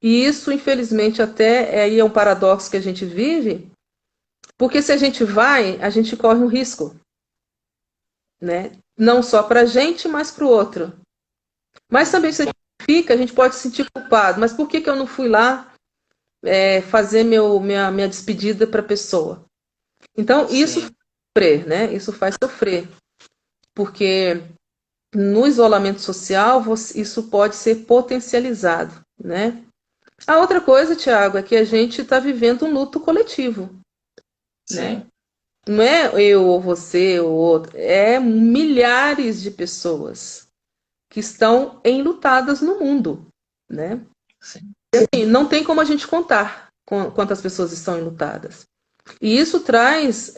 E isso, infelizmente, até aí é um paradoxo que a gente vive, porque se a gente vai, a gente corre um risco, né? Não só para a gente, mas para o outro. Mas também se a gente fica, a gente pode se sentir culpado. Mas por que eu não fui lá fazer minha despedida para a pessoa? Então, isso Sim. faz sofrer, né? Isso faz sofrer. Porque no isolamento social, isso pode ser potencializado, né? A outra coisa, Tiago, é que a gente está vivendo um luto coletivo, né? Sim. Não é eu ou você ou outro, é milhares de pessoas que estão enlutadas no mundo, né? Sim. E, assim, não tem como a gente contar quantas pessoas estão enlutadas. E isso traz,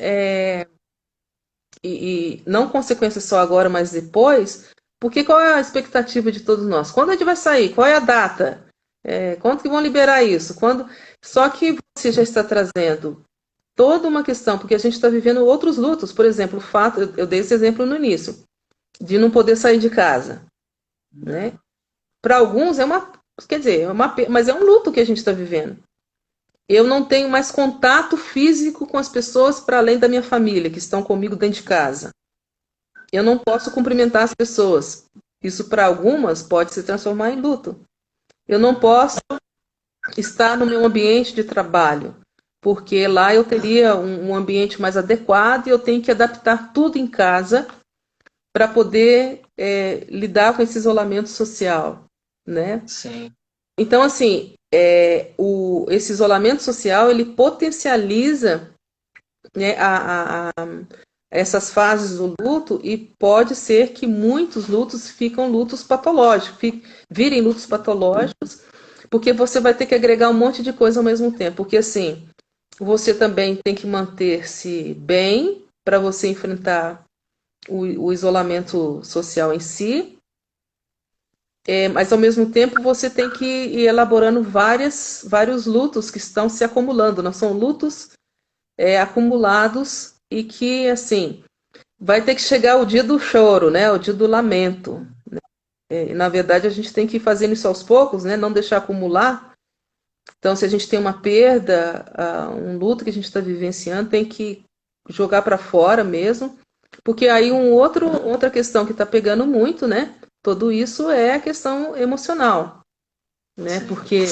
e não consequências só agora, mas depois, porque qual é a expectativa de todos nós? Quando a gente vai sair? Qual é a data? Quando que vão liberar isso? Quando... Só que você já está trazendo toda uma questão, porque a gente está vivendo outros lutos. Por exemplo, o fato, eu dei esse exemplo no início, de não poder sair de casa, né? Para alguns é uma, quer dizer, mas é um luto que a gente está vivendo. Eu não tenho mais contato físico com as pessoas para além da minha família, que estão comigo dentro de casa. Eu não posso cumprimentar as pessoas. Isso para algumas pode se transformar em luto. Eu não posso estar no meu ambiente de trabalho, porque lá eu teria um ambiente mais adequado e eu tenho que adaptar tudo em casa para poder lidar com esse isolamento social, né? Sim. Então, assim, esse isolamento social, ele potencializa, né, essas fases do luto e pode ser que muitos lutos ficam lutos patológicos, virem lutos patológicos, porque você vai ter que agregar um monte de coisa ao mesmo tempo. Porque, assim, você também tem que manter-se bem para você enfrentar o isolamento social em si, mas ao mesmo tempo você tem que ir elaborando vários lutos que estão se acumulando. Não são lutos acumulados e que, assim, vai ter que chegar o dia do choro, né? O dia do lamento. Na verdade, a gente tem que ir fazendo isso aos poucos, né? Não deixar acumular. Então, se a gente tem uma perda, um luto que a gente está vivenciando, tem que jogar para fora mesmo. Porque aí outra questão que está pegando muito, né? Tudo isso é a questão emocional, né? Sim. Porque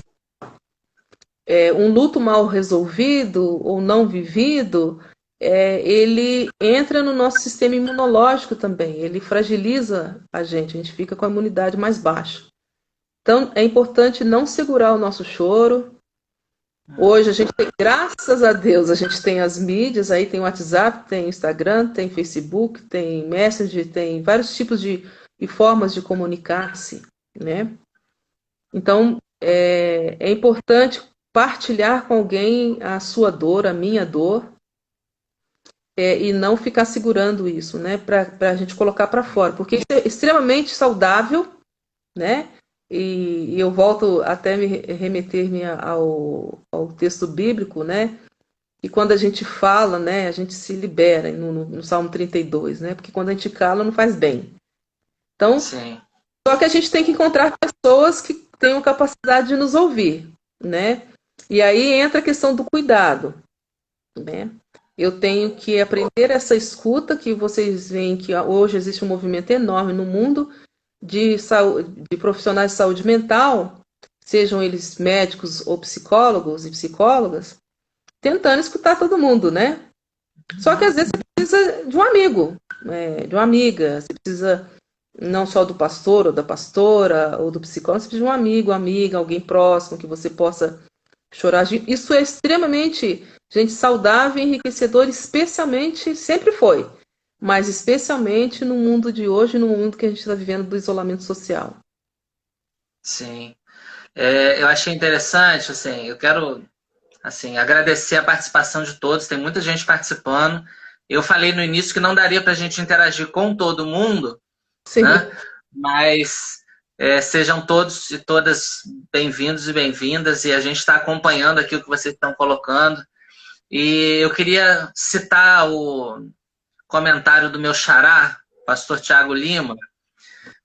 um luto mal resolvido ou não vivido, ele entra no nosso sistema imunológico também, ele fragiliza a gente fica com a imunidade mais baixa. Então, é importante não segurar o nosso choro. Hoje a gente tem, graças a Deus, a gente tem as mídias, aí tem o WhatsApp, tem Instagram, tem Facebook, tem Messenger, tem vários tipos de formas de comunicar-se, né? Então, é importante partilhar com alguém a sua dor, a minha dor, e não ficar segurando isso, né? Para a gente colocar para fora, porque isso é extremamente saudável, né? E eu volto até me remeter-me ao texto bíblico, né? E quando a gente fala, né, a gente se libera no Salmo 32, né? Porque quando a gente cala, não faz bem. Então, Sim. só que a gente tem que encontrar pessoas que tenham capacidade de nos ouvir, né? E aí entra a questão do cuidado, né? Eu tenho que aprender essa escuta, que vocês veem que hoje existe um movimento enorme no mundo de profissionais de saúde mental, sejam eles médicos ou psicólogos e psicólogas, tentando escutar todo mundo, né? Só que às vezes você precisa de um amigo, de uma amiga, você precisa não só do pastor ou da pastora ou do psicólogo, você precisa de um amigo, amiga, alguém próximo que você possa chorar. Isso é extremamente, gente, saudável e enriquecedor, especialmente, sempre foi, mas especialmente no mundo de hoje, no mundo que a gente está vivendo do isolamento social. Sim. Eu achei interessante, assim, eu quero assim, agradecer a participação de todos, tem muita gente participando. Eu falei no início que não daria para a gente interagir com todo mundo, Sim. né? Mas sejam todos e todas bem-vindos e bem-vindas, e a gente está acompanhando aqui o que vocês estão colocando. E eu queria citar o comentário do meu xará, pastor Tiago Lima,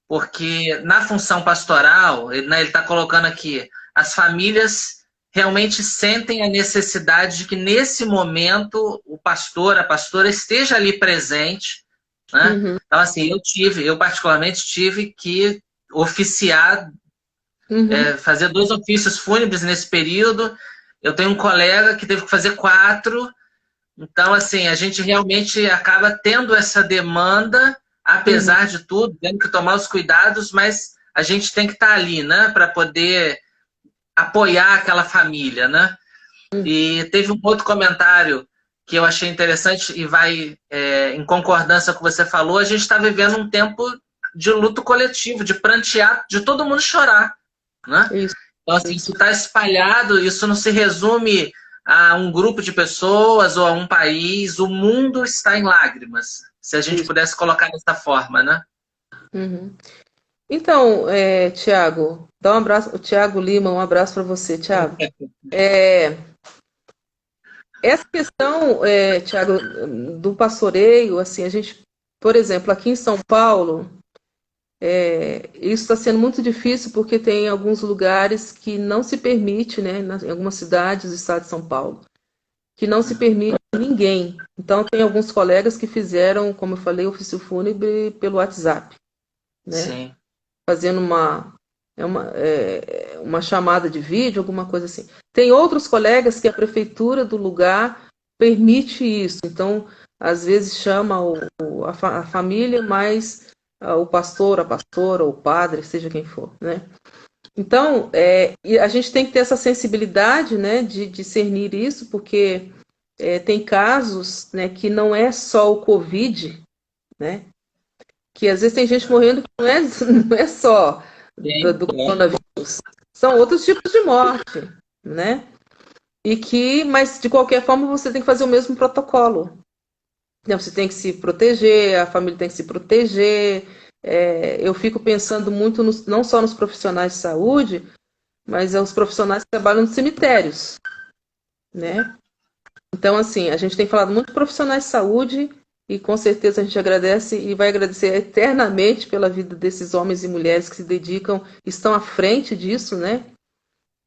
porque na função pastoral, ele está colocando aqui, as famílias realmente sentem a necessidade de que nesse momento o pastor, a pastora esteja ali presente, né? Uhum. Então, assim, eu particularmente tive que oficiar, fazer 2 ofícios fúnebres nesse período. Eu tenho um colega que teve que fazer 4. Então, assim, a gente realmente acaba tendo essa demanda, apesar de tudo, tendo que tomar os cuidados, mas a gente tem que estar ali, né, para poder apoiar aquela família, né? E teve um outro comentário que eu achei interessante e vai em concordância com o que você falou. A gente está vivendo um tempo de luto coletivo, de prantear, de todo mundo chorar, né? Isso. Então, assim, isso está espalhado, isso não se resume a um grupo de pessoas ou a um país. O mundo está em lágrimas, se a gente pudesse colocar dessa forma, né? Uhum. Então, Tiago, dá um abraço, o Tiago Lima, um abraço para você, Tiago. Essa questão, Tiago, do pastoreio, assim, a gente, por exemplo, aqui em São Paulo, isso está sendo muito difícil porque tem alguns lugares que não se permite, né, em algumas cidades do estado de São Paulo, que não se permite ninguém. Então, tem alguns colegas que fizeram, como eu falei, ofício fúnebre pelo WhatsApp, né? Sim. Fazendo uma chamada de vídeo, alguma coisa assim. Tem outros colegas que a prefeitura do lugar permite isso. Então, às vezes chama a família, mas o pastor, a pastora, o padre, seja quem for, né? Então, e a gente tem que ter essa sensibilidade, né, de discernir isso, porque tem casos, né, que não é só o Covid, né? Que às vezes tem gente morrendo que não é só do coronavírus. São outros tipos de morte, né? Mas de qualquer forma você tem que fazer o mesmo protocolo. Então, você tem que se proteger, a família tem que se proteger. Eu fico pensando muito não só nos profissionais de saúde, mas os profissionais que trabalham nos cemitérios, né? Então, assim, a gente tem falado muito de profissionais de saúde e com certeza a gente agradece e vai agradecer eternamente pela vida desses homens e mulheres que se dedicam, estão à frente disso, né?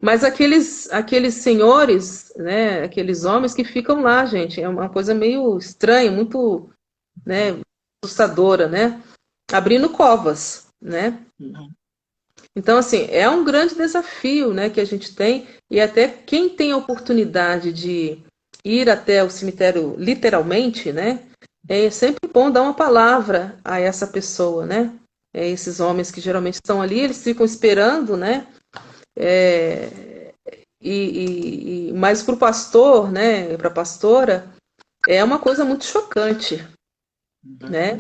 Mas aqueles senhores, né, aqueles homens que ficam lá, gente, é uma coisa meio estranha, muito, né, assustadora, né? Abrindo covas, né? Uhum. Então, assim, é um grande desafio, né, que a gente tem, e até quem tem a oportunidade de ir até o cemitério literalmente, né, é sempre bom dar uma palavra a essa pessoa, né? Esses homens que geralmente estão ali, eles ficam esperando, né? Mas para o pastor, né, para a pastora, é uma coisa muito chocante, né?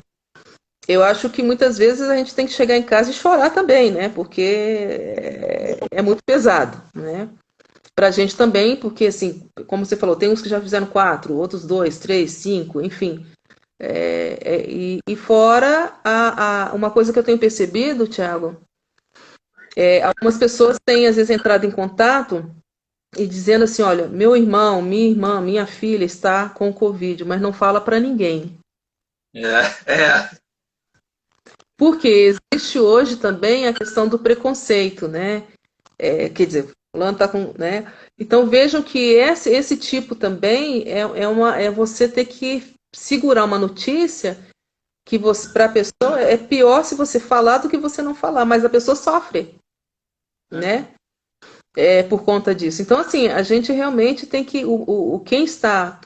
Eu acho que muitas vezes a gente tem que chegar em casa e chorar também, né? Porque é muito pesado, né? Pra gente também, porque assim, como você falou, tem uns que já fizeram 4, outros 2, 3, 5, enfim. E fora uma coisa que eu tenho percebido, Thiago, algumas pessoas têm às vezes entrado em contato e dizendo assim, olha, meu irmão, minha irmã, minha filha está com Covid, mas não fala para ninguém. É. Porque existe hoje também a questão do preconceito, né? Quer dizer, fulano está com, né? Então vejam que esse tipo também é você ter que segurar uma notícia que para a pessoa é pior se você falar do que você não falar, mas a pessoa sofre, né? Por conta disso. Então, assim, a gente realmente tem que. Quem está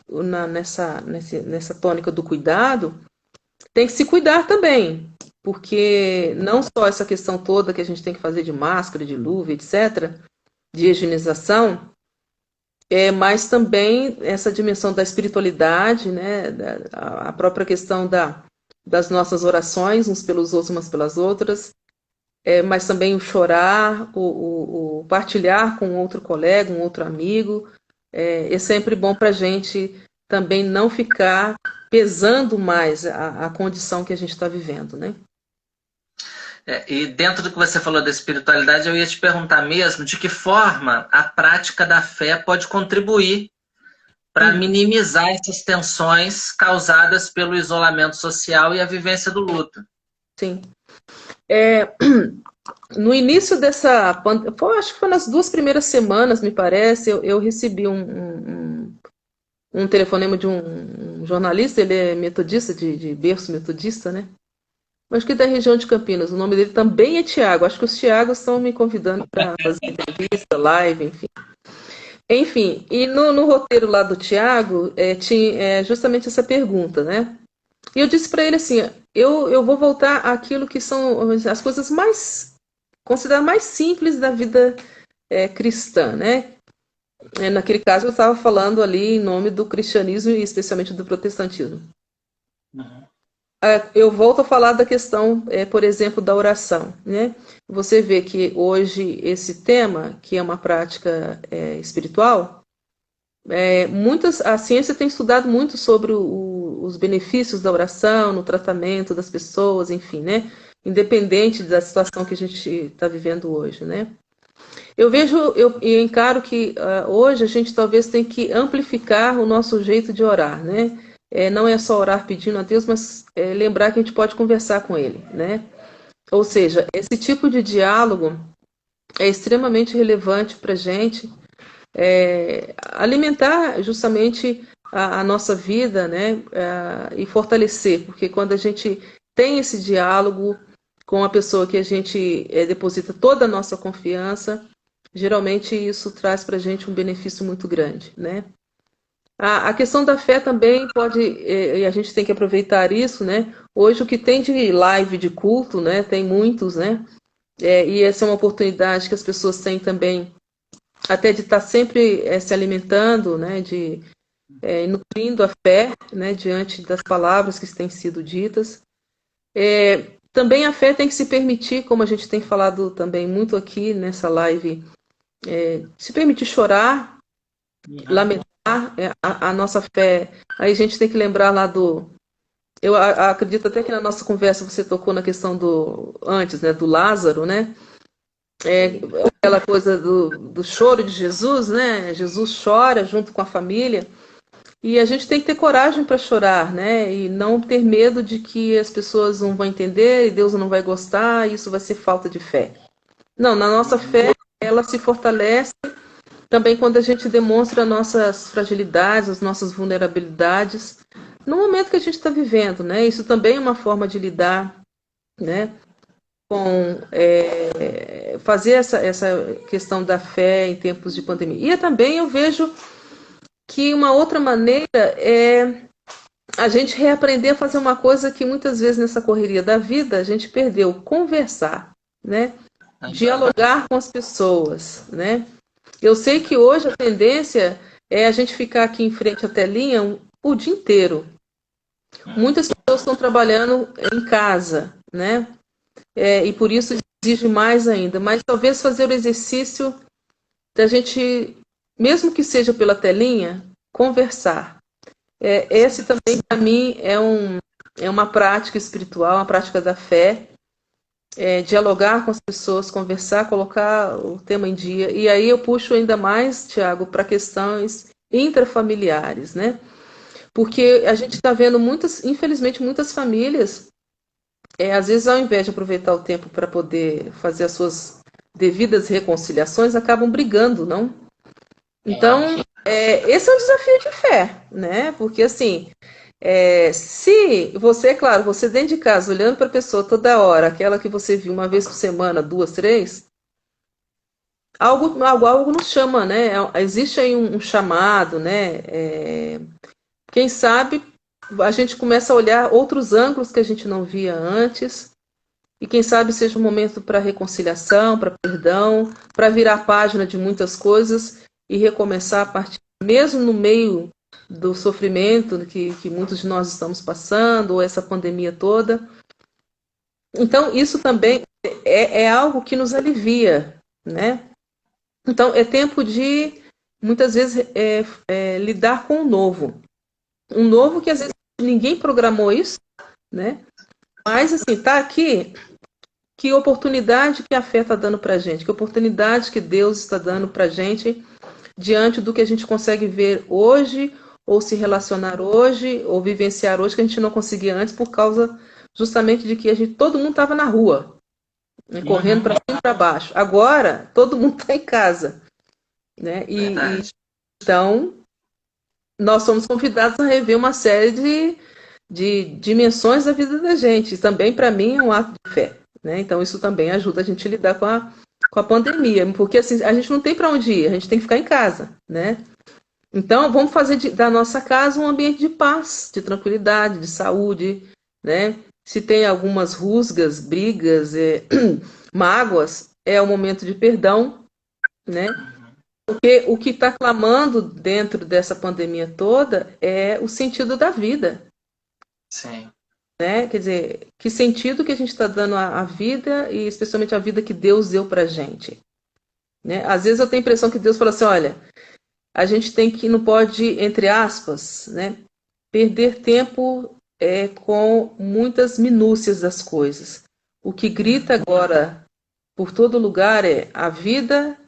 nessa tônica do cuidado tem que se cuidar também. Porque não só essa questão toda que a gente tem que fazer de máscara, de luva, etc., de higienização, mas também essa dimensão da espiritualidade, né? A própria questão das nossas orações, uns pelos outros, umas pelas outras, mas também o chorar, o partilhar com outro colega, um outro amigo, é sempre bom para a gente também não ficar pesando mais a condição que a gente está vivendo, né? E dentro do que você falou da espiritualidade, eu ia te perguntar mesmo de que forma a prática da fé pode contribuir para minimizar essas tensões causadas pelo isolamento social e a vivência do luto. Sim. No início dessa pandemia, acho que foi nas 2 primeiras semanas, me parece, eu recebi um telefonema de um jornalista, ele é metodista, de berço metodista, né? Acho que é da região de Campinas. O nome dele também é Tiago. Acho que os Tiagos estão me convidando para fazer entrevista, live, enfim. Enfim, e no roteiro lá do Tiago, tinha justamente essa pergunta, né? E eu disse para ele assim, eu vou voltar àquilo que são as coisas mais, consideradas mais simples da vida cristã, né? Naquele caso eu estava falando ali em nome do cristianismo e especialmente do protestantismo. Uhum. eu volto a falar da questão, por exemplo, da oração, né? Você vê que hoje esse tema, que é uma prática espiritual, a ciência tem estudado muito sobre os benefícios da oração no tratamento das pessoas, enfim, né? Independente da situação que a gente está vivendo hoje, né? Eu encaro que hoje a gente talvez tem que amplificar o nosso jeito de orar, né? Não é só orar pedindo a Deus, mas lembrar que a gente pode conversar com Ele, né? Ou seja, esse tipo de diálogo é extremamente relevante para a gente alimentar justamente a nossa vida, né? E fortalecer, porque quando a gente tem esse diálogo com a pessoa que a gente deposita toda a nossa confiança, geralmente isso traz para a gente um benefício muito grande, né? A questão da fé também pode, e a gente tem que aproveitar isso, né? Hoje o que tem de live de culto, né? Tem muitos, né? E essa é uma oportunidade que as pessoas têm também, até de estar sempre se alimentando, né? Nutrindo a fé, né? Diante das palavras que têm sido ditas. Também a fé tem que se permitir, como a gente tem falado também muito aqui nessa live, se permitir chorar, lamentar a nossa fé. Aí a gente tem que lembrar lá do... Eu acredito até que na nossa conversa você tocou na questão antes, né, do Lázaro, né? Aquela coisa do choro de Jesus, né? Jesus chora junto com a família. E a gente tem que ter coragem para chorar, né? E não ter medo de que as pessoas não vão entender e Deus não vai gostar, e isso vai ser falta de fé. Não, na nossa fé, ela se fortalece também quando a gente demonstra nossas fragilidades, as nossas vulnerabilidades, no momento que a gente está vivendo, né? Isso também é uma forma de lidar, né? Com fazer essa questão da fé em tempos de pandemia. E também eu vejo que uma outra maneira é a gente reaprender a fazer uma coisa que muitas vezes nessa correria da vida a gente perdeu, conversar, né? Dialogar com as pessoas, né? Eu sei que hoje a tendência é a gente ficar aqui em frente à telinha o dia inteiro. Muitas pessoas estão trabalhando em casa, né? E por isso exige mais ainda. Mas talvez fazer o exercício da gente, mesmo que seja pela telinha, conversar. Esse também, para mim, é uma prática espiritual, uma prática da fé. Dialogar com as pessoas, conversar, colocar o tema em dia. E aí eu puxo ainda mais, Tiago, para questões intrafamiliares, né? Porque a gente está vendo infelizmente, muitas famílias, às vezes, ao invés de aproveitar o tempo para poder fazer as suas devidas reconciliações, acabam brigando, não? Então, esse é um desafio de fé, né? Porque, assim, se você, claro, você dentro de casa, olhando para a pessoa toda hora, aquela que você viu uma vez por semana, 2, 3, algo nos chama, né? Existe aí um chamado, né? Quem sabe a gente começa a olhar outros ângulos que a gente não via antes, e quem sabe seja um momento para reconciliação, para perdão, para virar a página de muitas coisas e recomeçar a partir, mesmo no meio do sofrimento que muitos de nós estamos passando, ou essa pandemia toda. Então, isso também é algo que nos alivia, né? Então, é tempo de, muitas vezes, lidar com o novo. Um novo que, às vezes, ninguém programou isso, né? Mas, assim, tá aqui, que oportunidade que a fé está dando para a gente, que oportunidade que Deus está dando para a gente diante do que a gente consegue ver hoje, ou se relacionar hoje, ou vivenciar hoje, que a gente não conseguia antes, por causa justamente de que todo mundo estava na rua, né, correndo para cima e para baixo. Agora, todo mundo está em casa, né? Então, nós somos convidados a rever uma série de dimensões da vida da gente. Também, para mim, é um ato de fé, né? Então, isso também ajuda a gente a lidar com a pandemia, porque assim, a gente não tem para onde ir, a gente tem que ficar em casa, né? Então, vamos fazer da nossa casa um ambiente de paz, de tranquilidade, de saúde, né? Se tem algumas rusgas, brigas, mágoas, é o momento de perdão, né? Porque o que está clamando dentro dessa pandemia toda é o sentido da vida. Sim. né? Quer dizer, que sentido que a gente está dando à vida e especialmente à vida que Deus deu para a gente, né? Às vezes eu tenho a impressão que Deus fala assim, olha, a gente não pode, entre aspas, né, perder tempo com muitas minúcias das coisas. O que grita agora por todo lugar é a vida,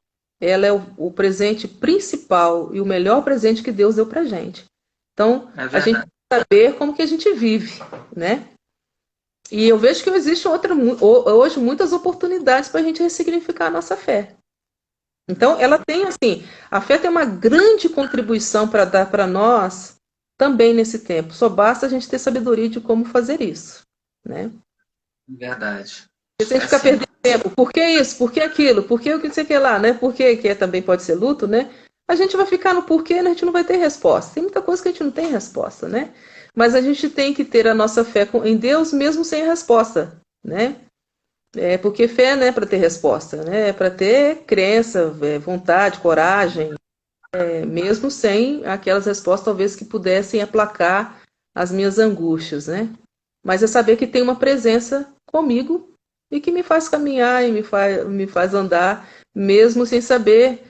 ela é o presente principal e o melhor presente que Deus deu para a gente. Então, É a gente verdade. tem que saber como que a gente vive, né? E eu vejo que existe hoje muitas oportunidades para a gente ressignificar a nossa fé. Então, ela tem, assim, a fé tem uma grande contribuição para dar para nós também nesse tempo. Só basta a gente ter sabedoria de como fazer isso, né? Verdade. Se a É gente ficar assim. perdendo tempo, por que isso? Por que aquilo? Por que o que não sei o que lá, né? Por que também pode ser luto, né? A gente vai ficar no porquê, né? A gente não vai ter resposta. Tem muita coisa que a gente não tem resposta, né? Mas a gente tem que ter a nossa fé em Deus mesmo sem resposta, né? Porque fé não é para ter resposta, né? É para ter crença, vontade, coragem, mesmo sem aquelas respostas talvez que pudessem aplacar as minhas angústias, né? Mas é saber que tem uma presença comigo e que me faz caminhar e me faz andar, mesmo sem saber,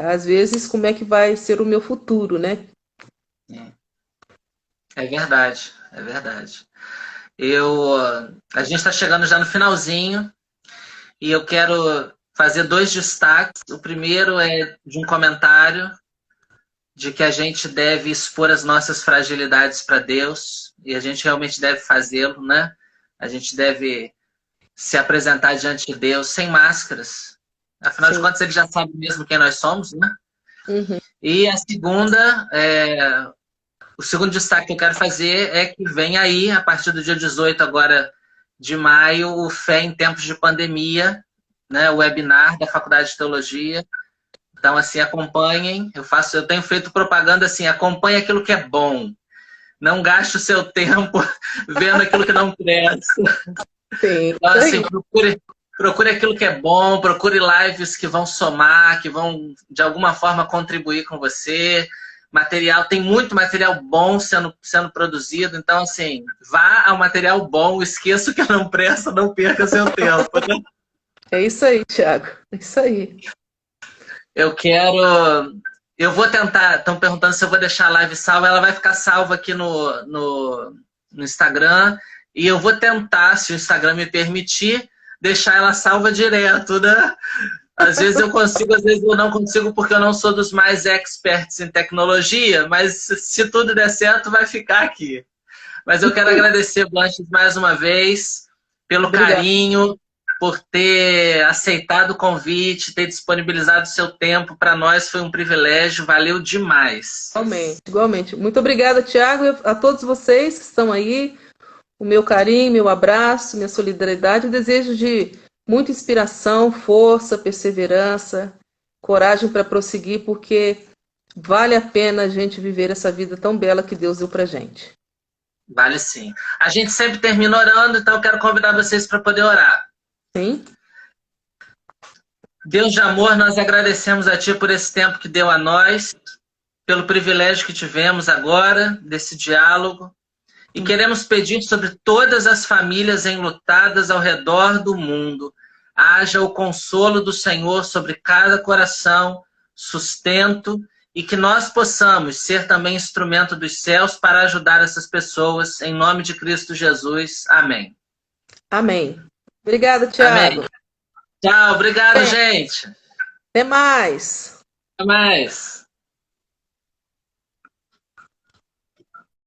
às vezes, como é que vai ser o meu futuro, né? É verdade, é verdade. A gente está chegando já no finalzinho e eu quero fazer dois destaques. O primeiro é de um comentário de que a gente deve expor as nossas fragilidades para Deus e a gente realmente deve fazê-lo, né? A gente deve se apresentar diante de Deus sem máscaras. Afinal de Sim. contas, ele já sabe mesmo quem nós somos, né? Uhum. E a segunda, o segundo destaque que eu quero fazer é que vem aí, a partir do dia 18 agora de maio, o Fé em Tempos de Pandemia, né? O webinar da Faculdade de Teologia. Então, assim, acompanhem. Eu tenho feito propaganda assim, acompanhe aquilo que é bom. Não gaste o seu tempo vendo aquilo que não presta. Sim, Então, isso assim, aí. procure aquilo que é bom, procure lives que vão somar, que vão, de alguma forma, contribuir com você. Tem muito material bom sendo produzido. Então, assim, vá ao material bom, esqueça o que não presta, não perca seu tempo. Né? É isso aí, Thiago. É isso aí. Eu quero. Eu vou tentar. Estão perguntando se eu vou deixar a live salva. Ela vai ficar salva aqui no Instagram. E eu vou tentar, se o Instagram me permitir, deixar ela salva direto, né? Às vezes eu consigo, às vezes eu não consigo, porque eu não sou dos mais experts em tecnologia, mas se tudo der certo, vai ficar aqui. Mas eu quero agradecer, Blanches, mais uma vez, pelo Obrigada. carinho, por ter aceitado o convite, ter disponibilizado o seu tempo. Para nós foi um privilégio, valeu demais. Igualmente, igualmente. Muito obrigada, Thiago, e a todos vocês que estão aí. O meu carinho, meu abraço, minha solidariedade, o desejo de muita inspiração, força, perseverança, coragem para prosseguir, porque vale a pena a gente viver essa vida tão bela que Deus deu para gente. Vale sim. A gente sempre termina orando, então eu quero convidar vocês para poder orar. Sim? Deus de amor, nós agradecemos a Ti por esse tempo que deu a nós, pelo privilégio que tivemos agora desse diálogo. E queremos pedir sobre todas as famílias enlutadas ao redor do mundo. Haja o consolo do Senhor sobre cada coração, sustento, e que nós possamos ser também instrumento dos céus para ajudar essas pessoas. Em nome de Cristo Jesus. Amém. Amém. Obrigada, Amém. Thiago. Tchau, obrigado, gente. Até mais. Até mais.